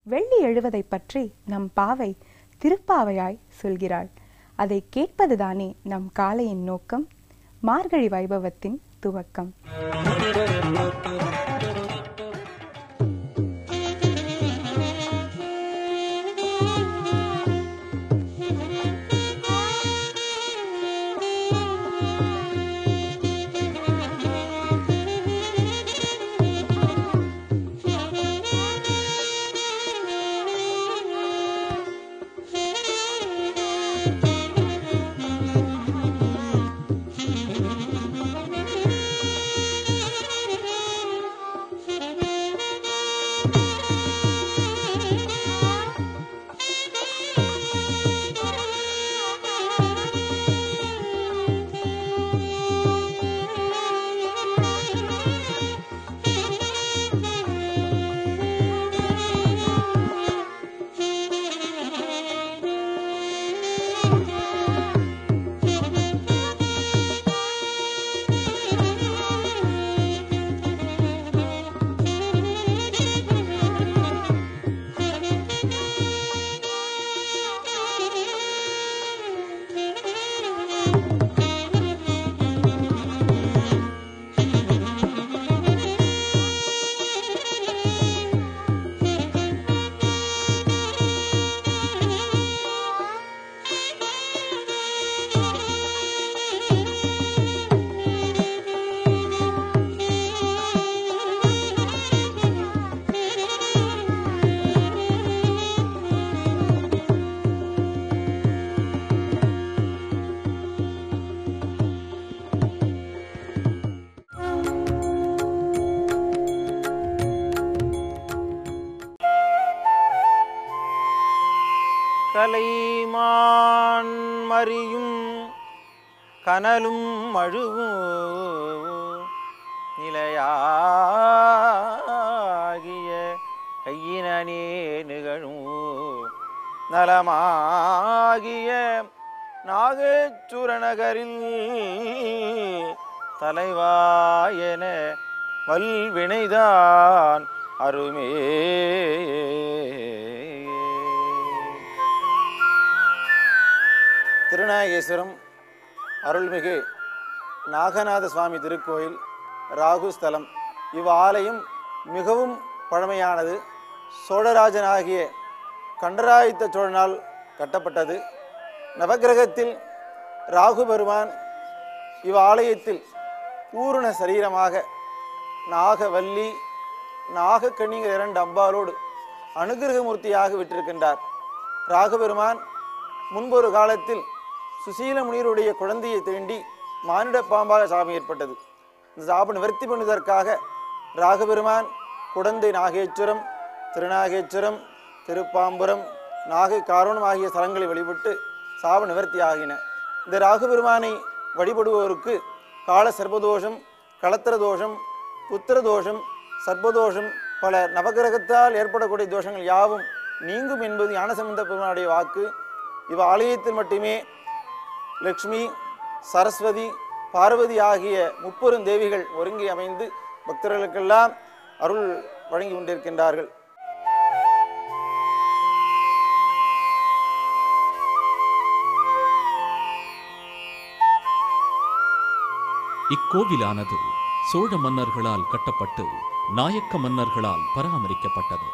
வெள்ளி எழுவதைப் பற்றி நம் பாவை திருப்பாவையாய் சொல்கிறாள். அதை கேட்பதுதானே நம் காலையின் நோக்கம், மார்கழி வைபவத்தின் துவக்கம். கலைமான் மறியும் கனலும் மழுவும் நிலையாகிய கையினே நிகழும் நலமாகிய நாகேச்சுரநகரில் தலைவாயன வல்வினைதான் அருமே. திருநாகேஸ்வரம் அருள்மிகு நாகநாத சுவாமி திருக்கோயில் ராகுஸ்தலம். இவ்வாலயம் மிகவும் பழமையானது. சோழராஜனாகிய கண்டராதித்த சோழனால் கட்டப்பட்டது. நவக்கிரகத்தில் ராகு பெருமான் இவ்வாலயத்தில் பூரண சரீரமாக நாகவல்லி நாகக்கண்ணிகள் 2 அம்பாலோடு அனுகிரகமூர்த்தியாக விட்டிருக்கின்றார். ராகுபெருமான் முன்பொரு காலத்தில் சுசீல முனிவருடைய குழந்தையை தீண்டி மானிட பாம்பாக சாபம் ஏற்பட்டது. இந்த சாபம் நிவர்த்தி பண்ணுவதற்காக ராகுபெருமான் குடந்தை நாகேஸ்வரம், திருநாகேஸ்வரம், திருப்பாம்புரம், நாகை காரணம் ஆகிய ஸ்தலங்களை வழிபட்டு சாப நிவர்த்தி ஆகின. இந்த ராகுபெருமானை வழிபடுவோருக்கு கால சர்பதோஷம், களத்திர தோஷம், புத்திர தோஷம், சர்பதோஷம், பல நவகிரகத்தால் ஏற்படக்கூடிய தோஷங்கள் யாவும் நீங்கும் என்பது ஞானசம்பந்த பெருமானுடைய வாக்கு. இவ் ஆலயத்தில் மட்டுமே லக்ஷ்மி, சரஸ்வதி, பார்வதி ஆகிய 30 தேவிகள் ஒருங்கி அமைந்து பக்தர்களுக்கெல்லாம் அருள் வழங்கி கொண்டிருக்கின்றார்கள். இக்கோவிலானது சோழ மன்னர்களால் கட்டப்பட்டு நாயக்க மன்னர்களால் பராமரிக்கப்பட்டது.